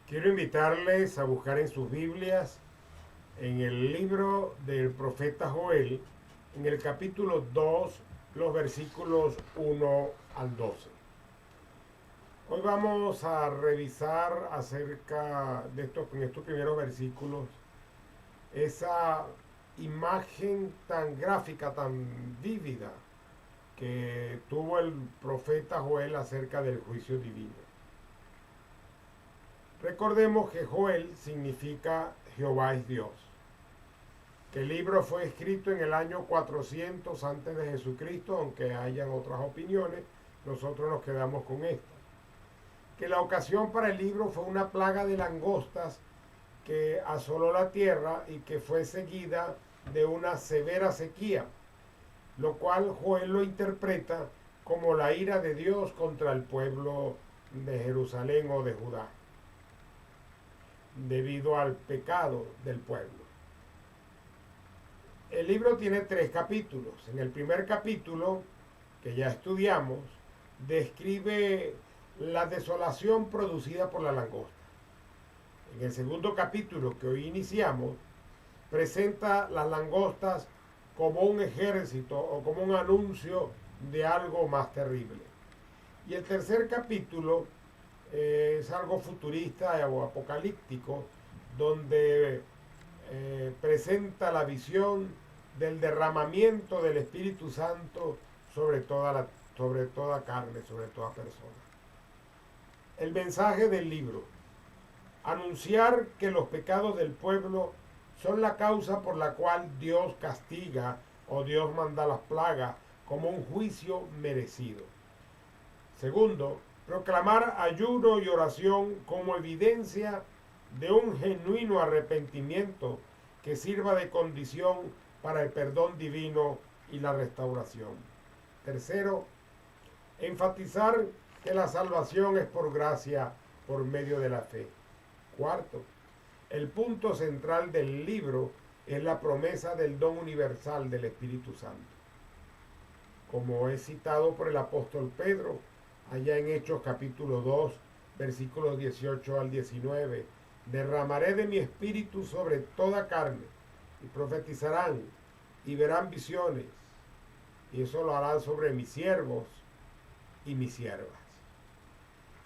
Quiero invitarles a buscar en sus Biblias, en el libro del profeta Joel, en el capítulo 2, los versículos 1 al 12. Hoy vamos a revisar acerca de en estos primeros versículos, esa imagen tan gráfica, tan vívida, que tuvo el profeta Joel acerca del juicio divino. Recordemos que Joel significa Jehová es Dios, que el libro fue escrito en el año 400 antes de Jesucristo, aunque hayan otras opiniones, nosotros nos quedamos con esta. Que la ocasión para el libro fue una plaga de langostas que asoló la tierra y que fue seguida de una severa sequía, lo cual Joel lo interpreta como la ira de Dios contra el pueblo de Jerusalén o de Judá, debido al pecado del pueblo. El libro tiene 3 capítulos. En el primer capítulo, que ya estudiamos, describe la desolación producida por la langosta. En el segundo capítulo, que hoy iniciamos, presenta las langostas como un ejército o como un anuncio de algo más terrible. Y el tercer capítulo es algo futurista o apocalíptico, donde presenta la visión del derramamiento del Espíritu Santo sobre toda carne, sobre toda persona. El mensaje del libro: anunciar que los pecados del pueblo son la causa por la cual Dios castiga o Dios manda las plagas como un juicio merecido. Segundo, proclamar ayuno y oración como evidencia de un genuino arrepentimiento que sirva de condición para el perdón divino y la restauración. Tercero, enfatizar que la salvación es por gracia, por medio de la fe. Cuarto, el punto central del libro es la promesa del don universal del Espíritu Santo. Como es citado por el apóstol Pedro, allá en Hechos capítulo 2, versículos 18 al 19, derramaré de mi espíritu sobre toda carne, y profetizarán, y verán visiones, y eso lo harán sobre mis siervos y mis siervas.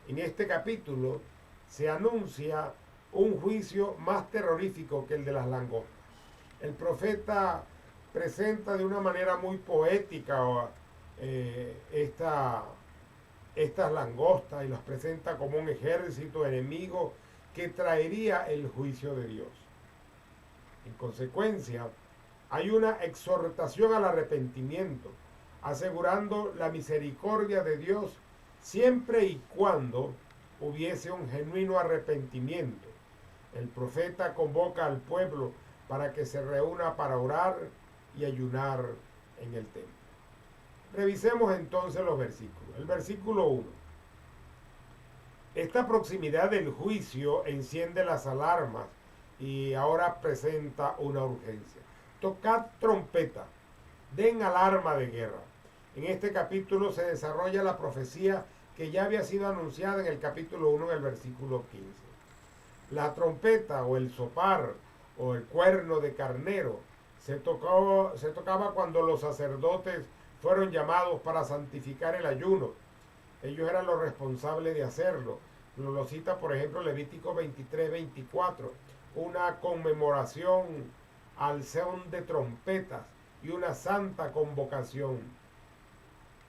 En este capítulo se anuncia un juicio más terrorífico que el de las langostas. El profeta presenta de una manera muy poética estas langostas y las presenta como un ejército enemigo que traería el juicio de Dios. En consecuencia, hay una exhortación al arrepentimiento, asegurando la misericordia de Dios siempre y cuando hubiese un genuino arrepentimiento. El profeta convoca al pueblo para que se reúna para orar y ayunar en el templo. Revisemos entonces los versículos. El versículo 1. Esta proximidad del juicio enciende las alarmas y ahora presenta una urgencia. Tocad trompeta, den alarma de guerra. En este capítulo se desarrolla la profecía que ya había sido anunciada en el capítulo 1 en el versículo 15. La trompeta o el sopar o el cuerno de carnero se tocaba cuando los sacerdotes fueron llamados para santificar el ayuno. Ellos eran los responsables de hacerlo. Lo cita, por ejemplo, Levítico 23-24, una conmemoración al son de trompetas y una santa convocación.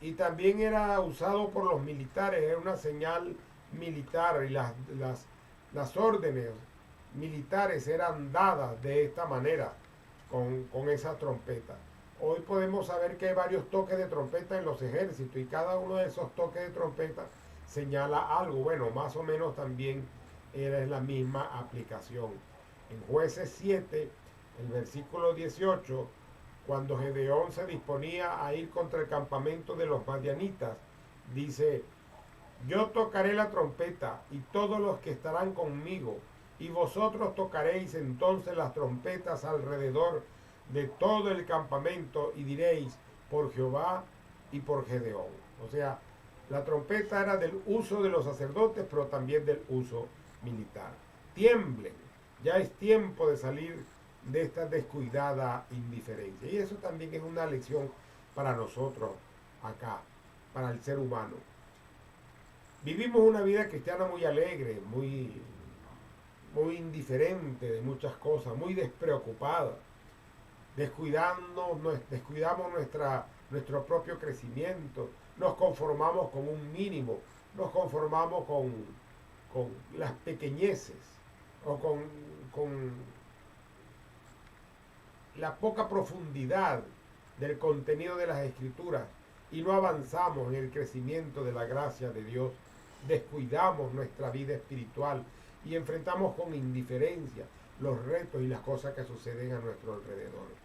Y también era usado por los militares, era una señal militar, y las órdenes militares eran dadas de esta manera, con esa trompeta. Hoy podemos saber que hay varios toques de trompeta en los ejércitos y cada uno de esos toques de trompeta señala algo. Bueno, más o menos también era la misma aplicación. En Jueces 7, el versículo 18, cuando Gedeón se disponía a ir contra el campamento de los madianitas, dice: yo tocaré la trompeta y todos los que estarán conmigo, y vosotros tocaréis entonces las trompetas alrededor de todo el campamento y diréis: por Jehová y por Gedeón. O sea, la trompeta era del uso de los sacerdotes, pero también del uso militar. Tiemblen, ya es tiempo de salir de esta descuidada indiferencia. Y eso también es una lección para nosotros acá, para el ser humano. Vivimos una vida cristiana muy alegre, muy indiferente de muchas cosas, muy despreocupada. Descuidamos nuestro propio crecimiento, nos conformamos con un mínimo, nos conformamos con las pequeñeces o con la poca profundidad del contenido de las escrituras y no avanzamos en el crecimiento de la gracia de Dios. Descuidamos nuestra vida espiritual y enfrentamos con indiferencia los retos y las cosas que suceden a nuestro alrededor.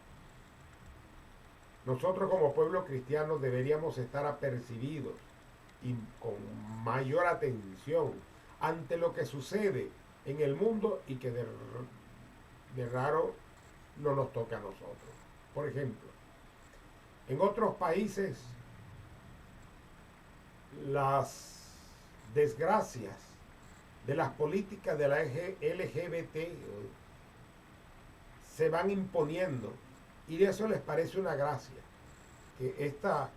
Nosotros como pueblo cristiano deberíamos estar apercibidos y con mayor atención ante lo que sucede en el mundo y que de raro no nos toca a nosotros. Por ejemplo, en otros países las desgracias de las políticas de la LGBT se van imponiendo y de eso les parece una gracia que esta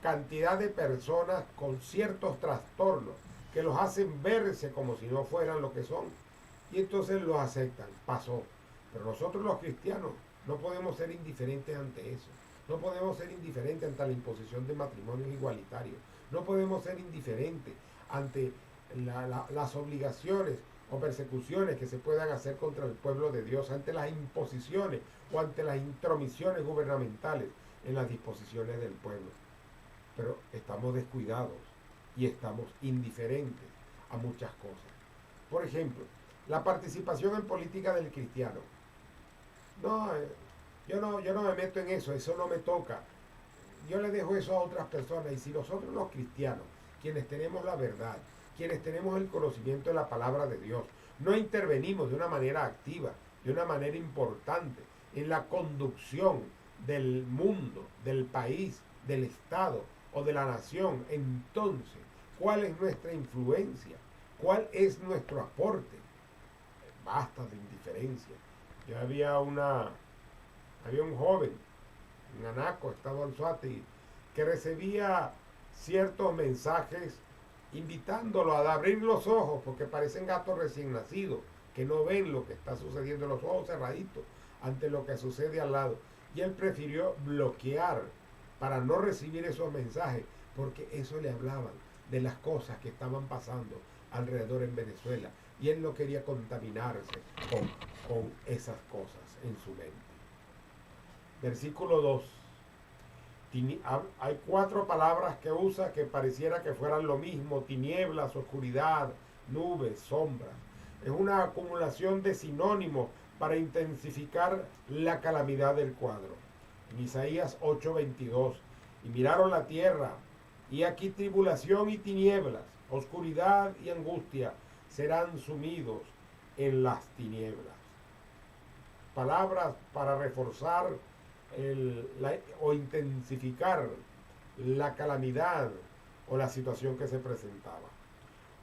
cantidad de personas con ciertos trastornos que los hacen verse como si no fueran lo que son y entonces los aceptan. Pasó. Pero nosotros los cristianos no podemos ser indiferentes ante eso. No podemos ser indiferentes ante la imposición de matrimonios igualitarios. No podemos ser indiferentes ante las obligaciones o persecuciones que se puedan hacer contra el pueblo de Dios, ante las imposiciones o ante las intromisiones gubernamentales en las disposiciones del pueblo. Pero estamos descuidados y estamos indiferentes a muchas cosas. Por ejemplo, la participación en política del cristiano. No, yo no me meto en eso, eso no me toca. Yo le dejo eso a otras personas. Y si nosotros los cristianos, quienes tenemos la verdad, quienes tenemos el conocimiento de la palabra de Dios, no intervenimos de una manera activa, de una manera importante en la conducción del mundo, del país, del Estado o de la nación, entonces, ¿cuál es nuestra influencia? ¿Cuál es nuestro aporte? Basta de indiferencia. Yo había un joven en Anaco, estado Anzoátegui, que recibía ciertos mensajes invitándolo a abrir los ojos, porque parecen gatos recién nacidos, que no ven lo que está sucediendo, los ojos cerraditos ante lo que sucede al lado. Y él prefirió bloquear para no recibir esos mensajes, porque eso le hablaban de las cosas que estaban pasando alrededor en Venezuela. Y él no quería contaminarse con esas cosas en su mente. Versículo 2. Hay 4 palabras que usa que pareciera que fueran lo mismo: tinieblas, oscuridad, nubes, sombras. Es una acumulación de sinónimos para intensificar la calamidad del cuadro. En Isaías 8:22, y miraron la tierra, y aquí tribulación y tinieblas, oscuridad y angustia serán sumidos en las tinieblas. Palabras para reforzar o intensificar la calamidad o la situación que se presentaba.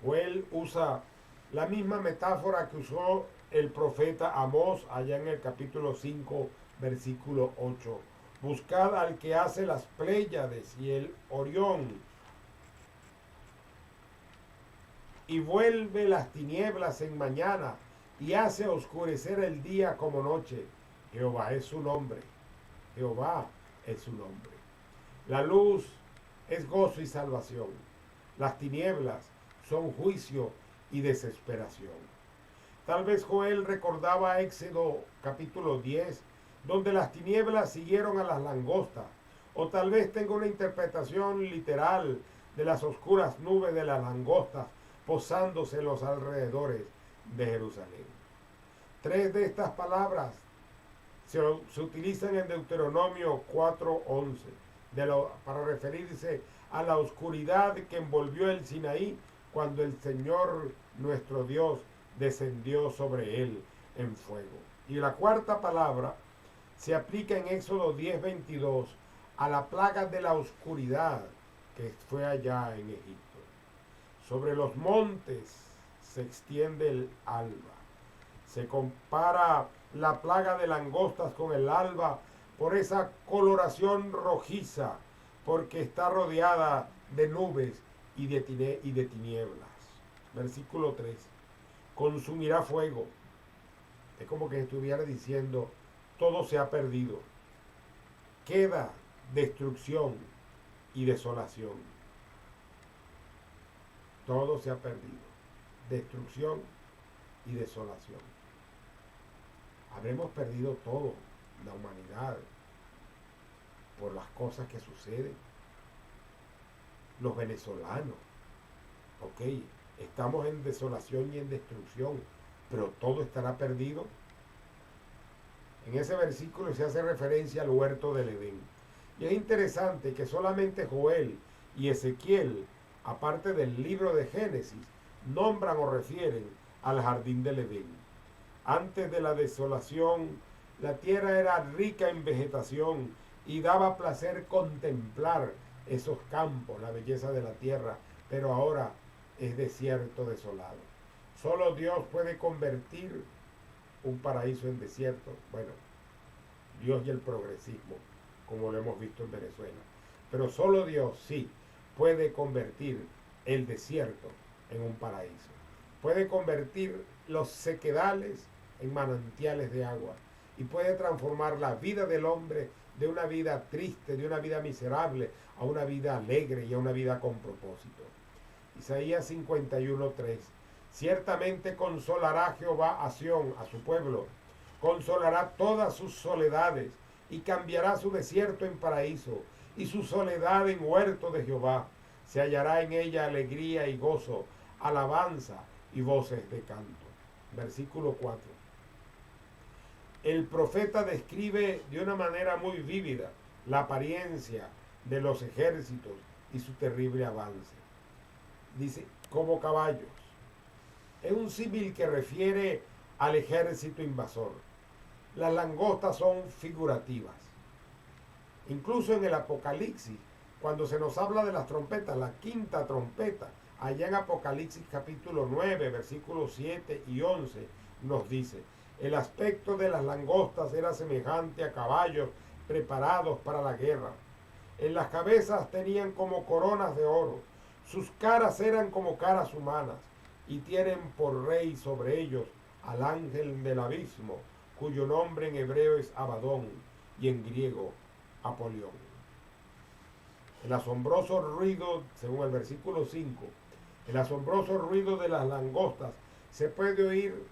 O él usa la misma metáfora que usó el profeta Amós allá en el capítulo 5, versículo 8. Buscad al que hace las Pléyades y el Orión, y vuelve las tinieblas en mañana, y hace oscurecer el día como noche. Jehová es su nombre. Jehová es su nombre. La luz es gozo y salvación. Las tinieblas son juicio y desesperación. Tal vez Joel recordaba Éxodo capítulo 10, donde las tinieblas siguieron a las langostas. O tal vez tenga una interpretación literal de las oscuras nubes de las langostas posándose en los alrededores de Jerusalén. 3 de estas palabras se utilizan en Deuteronomio 4:11 para referirse a la oscuridad que envolvió el Sinaí cuando el Señor nuestro Dios descendió sobre él en fuego. Y la 4ª palabra se aplica en Éxodo 10:22 a la plaga de la oscuridad que fue allá en Egipto. Sobre los montes se extiende el alba. Se compara la plaga de langostas con el alba por esa coloración rojiza, porque está rodeada de nubes y de tinieblas. Versículo 3. Consumirá fuego. Es como que estuviera diciendo, todo se ha perdido. Queda destrucción y desolación. Todo se ha perdido. Destrucción y desolación. Habremos perdido todo, la humanidad, por las cosas que suceden. Los venezolanos, ok, estamos en desolación y en destrucción, pero todo estará perdido. En ese versículo se hace referencia al huerto del Edén. Y es interesante que solamente Joel y Ezequiel, aparte del libro de Génesis, nombran o refieren al jardín del Edén. Antes de la desolación, la tierra era rica en vegetación y daba placer contemplar esos campos, la belleza de la tierra, pero ahora es desierto desolado. Solo Dios puede convertir un paraíso en desierto. Bueno, Dios y el progresismo, como lo hemos visto en Venezuela. Pero solo Dios sí puede convertir el desierto en un paraíso. Puede convertir los sequedales en manantiales de agua. Y puede transformar la vida del hombre de una vida triste, de una vida miserable, a una vida alegre y a una vida con propósito. Isaías 51:3. Ciertamente consolará Jehová a Sión, a su pueblo, consolará todas sus soledades y cambiará su desierto en paraíso y su soledad en huerto de Jehová. Se hallará en ella alegría y gozo, alabanza y voces de canto. Versículo 4. El profeta describe de una manera muy vívida la apariencia de los ejércitos y su terrible avance. Dice, como caballos. Es un símil que refiere al ejército invasor. Las langostas son figurativas. Incluso en el Apocalipsis, cuando se nos habla de las trompetas, la quinta trompeta, allá en Apocalipsis capítulo 9, versículos 7 y 11, nos dice, el aspecto de las langostas era semejante a caballos preparados para la guerra. En las cabezas tenían como coronas de oro, sus caras eran como caras humanas, y tienen por rey sobre ellos al ángel del abismo, cuyo nombre en hebreo es Abadón y en griego Apolión. El asombroso ruido, según el versículo 5, el asombroso ruido de las langostas se puede oír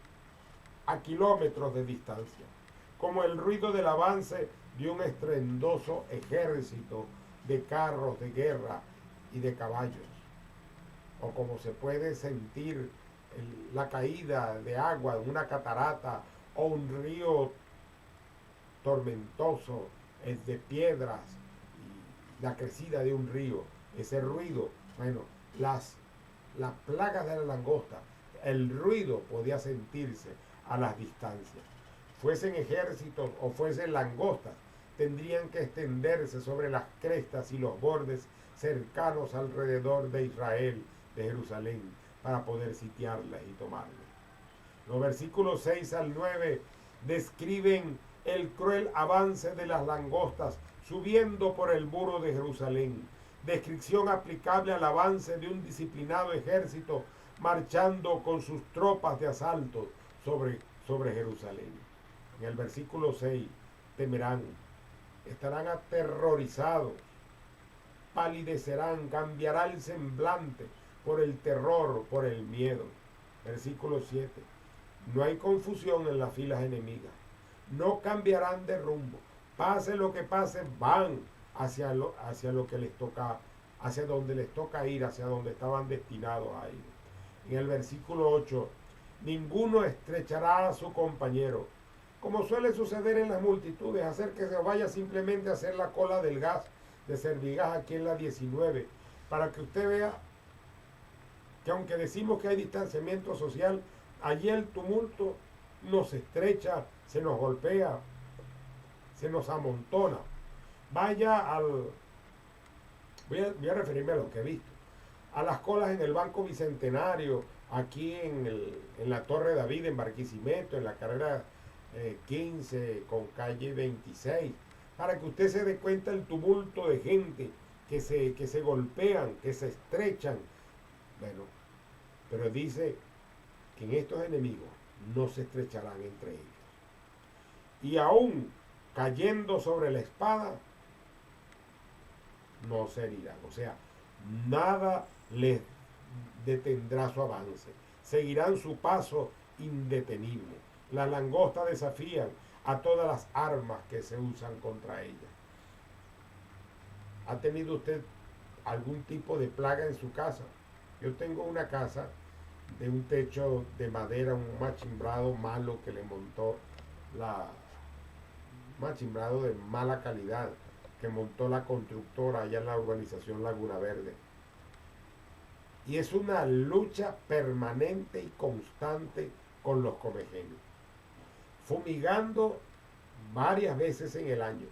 a kilómetros de distancia, como el ruido del avance de un estruendoso ejército de carros de guerra y de caballos, o como se puede sentir la caída de agua en una catarata o un río tormentoso de piedras y la crecida de un río, ese ruido. Bueno, las plagas de la langosta, el ruido podía sentirse a las distancias. Fuesen ejércitos o fuesen langostas, tendrían que extenderse sobre las crestas y los bordes cercanos alrededor de Israel, de Jerusalén, para poder sitiarla y tomarla. Los versículos 6 al 9 describen el cruel avance de las langostas subiendo por el muro de Jerusalén. Descripción aplicable al avance de un disciplinado ejército marchando con sus tropas de asalto sobre Jerusalén. En el versículo 6, temerán, estarán aterrorizados, palidecerán, cambiará el semblante por el terror, por el miedo. Versículo 7, no hay confusión en las filas enemigas, no cambiarán de rumbo, pase lo que pase, van hacia lo que les toca, hacia donde les toca ir, hacia donde estaban destinados a ir. En el versículo 8, ninguno estrechará a su compañero, como suele suceder en las multitudes, hacer que se vaya simplemente a hacer la cola del gas de Servigas aquí en la 19, para que usted vea que aunque decimos que hay distanciamiento social, allí el tumulto nos estrecha, se nos golpea, se nos amontona. Voy a referirme a lo que he visto. a las colas en el Banco Bicentenario, aquí en la Torre David, en Barquisimeto, en la carrera 15 con calle 26, para que usted se dé cuenta del tumulto de gente que se golpean, que se estrechan. Bueno, pero dice que en estos enemigos no se estrecharán entre ellos. Y aún cayendo sobre la espada, no se herirán. O sea, nada les detendrá su avance. Seguirán su paso indetenible. Las langostas desafían a todas las armas que se usan contra ellas. ¿Ha tenido usted algún tipo de plaga en su casa? Yo tengo una casa de un techo de madera, un machimbrado malo que le montó machimbrado de mala calidad que montó la constructora allá en la urbanización Laguna Verde. Y es una lucha permanente y constante con los comejenios, fumigando varias veces en el año.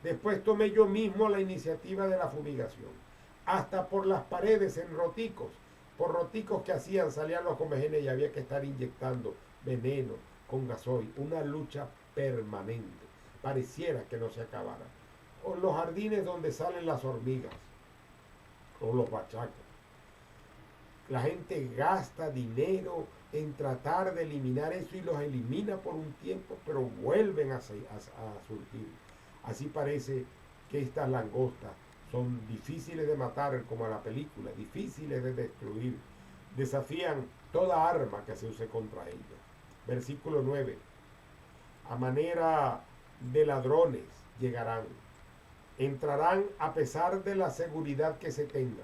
Después tomé yo mismo la iniciativa de la fumigación, hasta por las paredes en roticos. Por roticos que hacían salían los comejenios y había que estar inyectando veneno con gasoil. Una lucha permanente. Pareciera que no se acabara. O los jardines donde salen las hormigas, o los bachacos. La gente gasta dinero en tratar de eliminar eso y los elimina por un tiempo, pero vuelven a surgir. Así parece que estas langostas son difíciles de matar, como en la película, difíciles de destruir. Desafían toda arma que se use contra ellas. Versículo 9. A manera de ladrones llegarán. Entrarán a pesar de la seguridad que se tenga.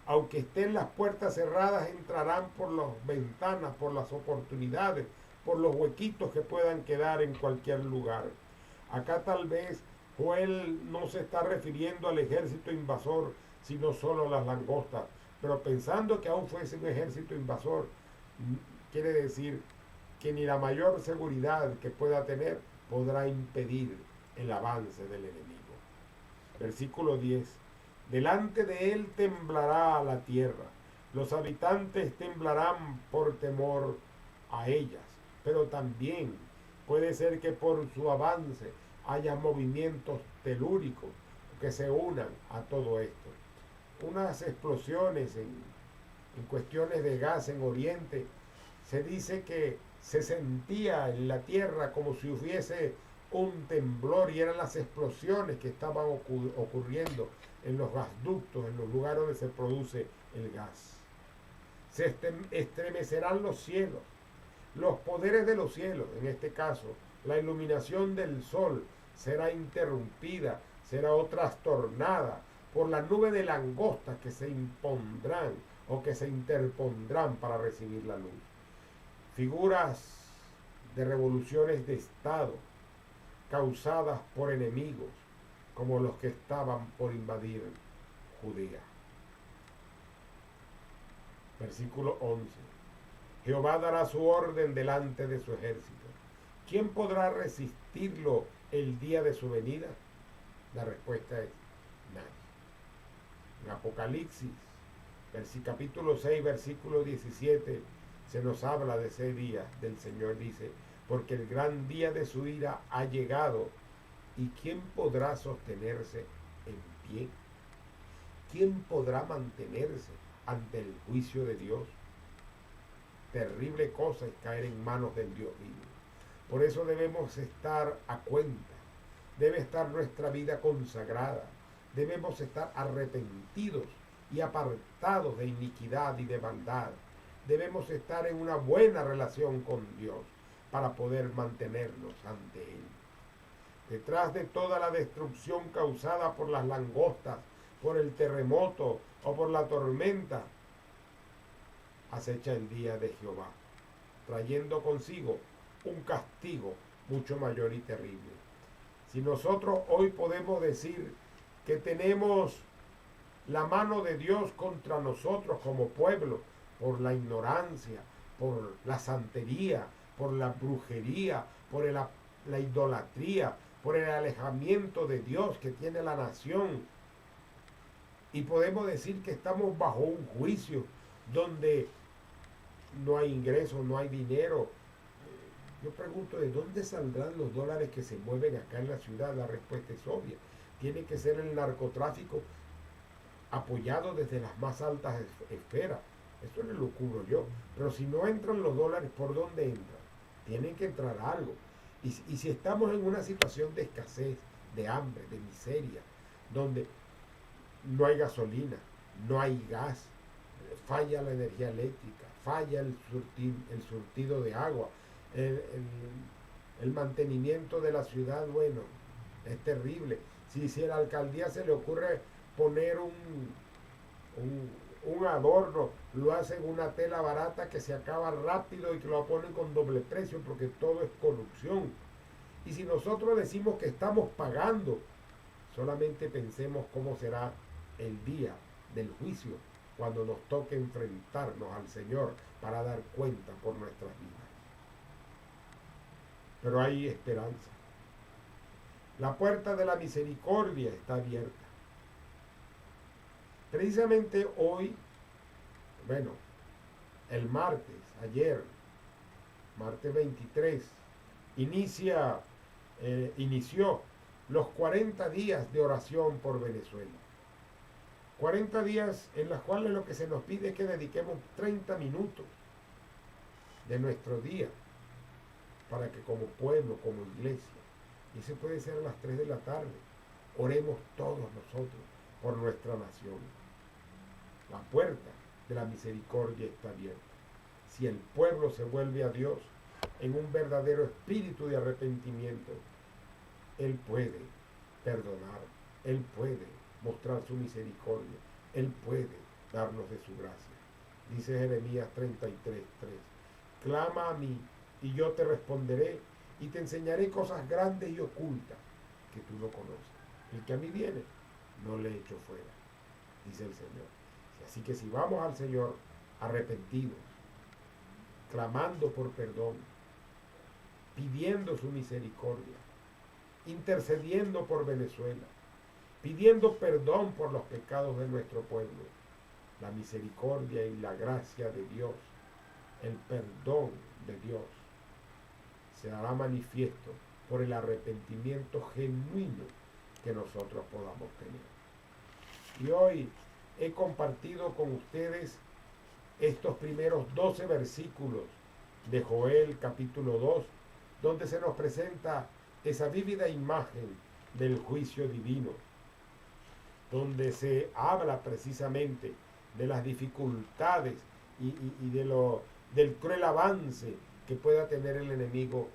Aunque estén las puertas cerradas, entrarán por las ventanas, por las oportunidades, por los huequitos que puedan quedar en cualquier lugar. Acá tal vez Joel no se está refiriendo al ejército invasor, sino solo a las langostas. Pero pensando que aún fuese un ejército invasor, quiere decir que ni la mayor seguridad que pueda tener podrá impedir el avance del enemigo. Versículo 10. Delante de él temblará la tierra, los habitantes temblarán por temor a ellas, pero también puede ser que por su avance haya movimientos telúricos que se unan a todo esto. Unas explosiones en cuestiones de gas en Oriente, se dice que se sentía en la tierra como si hubiese un temblor y eran las explosiones que estaban ocurriendo en los gasductos, en los lugares donde se produce el gas. Se estremecerán los cielos, los poderes de los cielos, en este caso, la iluminación del sol será interrumpida, será trastornada por la nube de langostas que se impondrán o que se interpondrán para recibir la luz. Figuras de revoluciones de Estado causadas por enemigos como los que estaban por invadir Judea. Versículo 11. Jehová dará su orden delante de su ejército. ¿Quién podrá resistirlo el día de su venida? La respuesta es nadie. En Apocalipsis, capítulo 6, versículo 17, se nos habla de ese día del Señor. Dice, porque el gran día de su ira ha llegado, ¿y quién podrá sostenerse en pie? ¿Quién podrá mantenerse ante el juicio de Dios? Terrible cosa es caer en manos del Dios vivo. Por eso debemos estar a cuenta, debe estar nuestra vida consagrada, debemos estar arrepentidos y apartados de iniquidad y de maldad. Debemos estar en una buena relación con Dios para poder mantenernos ante Él. Detrás de toda la destrucción causada por las langostas, por el terremoto o por la tormenta, acecha el día de Jehová, trayendo consigo un castigo mucho mayor y terrible. Si nosotros hoy podemos decir que tenemos la mano de Dios contra nosotros como pueblo, por la ignorancia, por la santería, por la brujería, por la idolatría, por el alejamiento de Dios que tiene la nación, Y podemos decir que estamos bajo un juicio donde no hay ingresos, no hay dinero. Yo pregunto, ¿de dónde saldrán los dólares que se mueven acá en la ciudad? La respuesta es obvia. Tiene que ser el narcotráfico apoyado desde las más altas esferas. Eso no lo cubro yo. Pero si no entran los dólares, ¿por dónde entran? Tienen que entrar algo. Y si estamos en una situación de escasez, de hambre, de miseria, donde no hay gasolina, no hay gas, falla la energía eléctrica, falla el surtido de agua, el mantenimiento de la ciudad, bueno, es terrible. Si a la alcaldía se le ocurre poner un adorno, lo hacen una tela barata que se acaba rápido y que lo ponen con doble precio porque todo es corrupción. Y si nosotros decimos que estamos pagando, solamente pensemos cómo será el día del juicio cuando nos toque enfrentarnos al Señor para dar cuenta por nuestras vidas. Pero hay esperanza. La puerta de la misericordia está abierta. Precisamente hoy, bueno, el martes, ayer, martes 23, inició los 40 días de oración por Venezuela. 40 días en los cuales lo que se nos pide es que dediquemos 30 minutos de nuestro día para que como pueblo, como iglesia, y se puede ser a las 3 de la tarde, oremos todos nosotros por nuestra nación. La puerta de la misericordia está abierta. Si el pueblo se vuelve a Dios en un verdadero espíritu de arrepentimiento, Él puede perdonar, Él puede mostrar su misericordia, Él puede darnos de su gracia. Dice Jeremías 33:3, clama a mí y yo te responderé y te enseñaré cosas grandes y ocultas que tú no conoces. El que a mí viene, no le echo fuera, dice el Señor. Así que si vamos al Señor arrepentidos, clamando por perdón, pidiendo su misericordia, intercediendo por Venezuela, pidiendo perdón por los pecados de nuestro pueblo, la misericordia y la gracia de Dios, el perdón de Dios, se hará manifiesto por el arrepentimiento genuino que nosotros podamos tener. Y hoy he compartido con ustedes estos primeros 12 versículos de Joel capítulo 2, donde se nos presenta esa vívida imagen del juicio divino, donde se habla precisamente de las dificultades y del cruel avance que pueda tener el enemigo,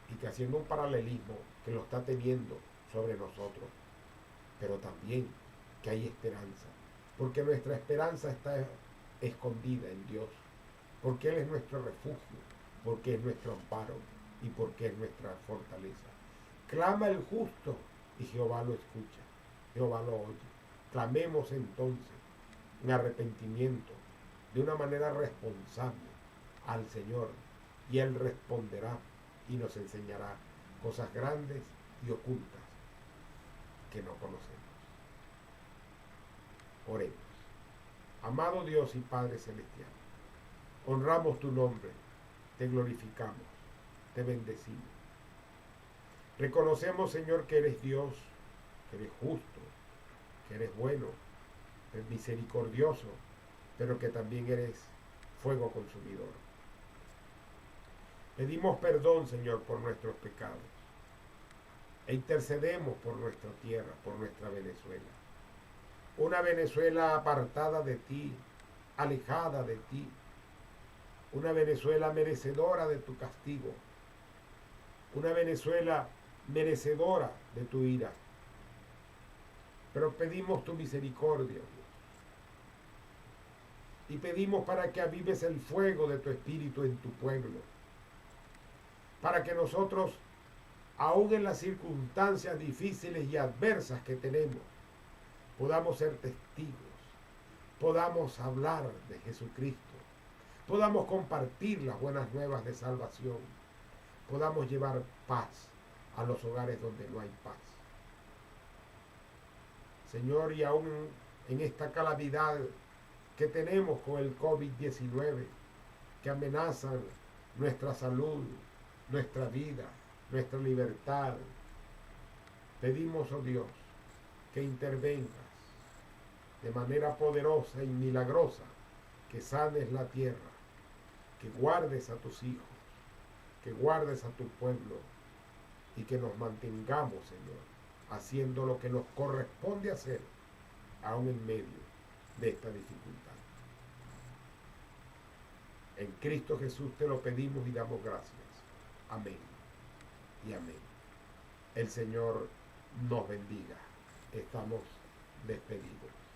y que haciendo un paralelismo que lo está teniendo sobre nosotros, pero también que hay esperanza, porque nuestra esperanza está escondida en Dios, porque Él es nuestro refugio, porque es nuestro amparo y porque es nuestra fortaleza. Clama el justo y Jehová lo escucha, Jehová lo oye. Clamemos entonces en arrepentimiento, de una manera responsable al Señor, y Él responderá y nos enseñará cosas grandes y ocultas que no conocemos. Oremos. Amado Dios y Padre Celestial, honramos tu nombre, te glorificamos, te bendecimos. Reconocemos, Señor, que eres Dios, que eres justo, que eres bueno, que eres misericordioso, pero que también eres fuego consumidor. Pedimos perdón, Señor, por nuestros pecados e intercedemos por nuestra tierra, por nuestra Venezuela. Una Venezuela apartada de ti, alejada de ti. Una Venezuela merecedora de tu castigo. Una Venezuela merecedora de tu ira. Pero pedimos tu misericordia, Dios. Y pedimos para que avives el fuego de tu espíritu en tu pueblo. Para que nosotros, aún en las circunstancias difíciles y adversas que tenemos, podamos ser testigos, podamos hablar de Jesucristo, podamos compartir las buenas nuevas de salvación, podamos llevar paz a los hogares donde no hay paz. Señor, y aún en esta calamidad que tenemos con el COVID-19, que amenazan nuestra salud, nuestra vida, nuestra libertad, pedimos, oh Dios, que intervengas de manera poderosa y milagrosa, que sanes la tierra, que guardes a tus hijos, que guardes a tu pueblo y que nos mantengamos, Señor, haciendo lo que nos corresponde hacer, aún en medio de esta dificultad. En Cristo Jesús te lo pedimos y damos gracias. Amén y amén. El Señor nos bendiga. Estamos despedidos.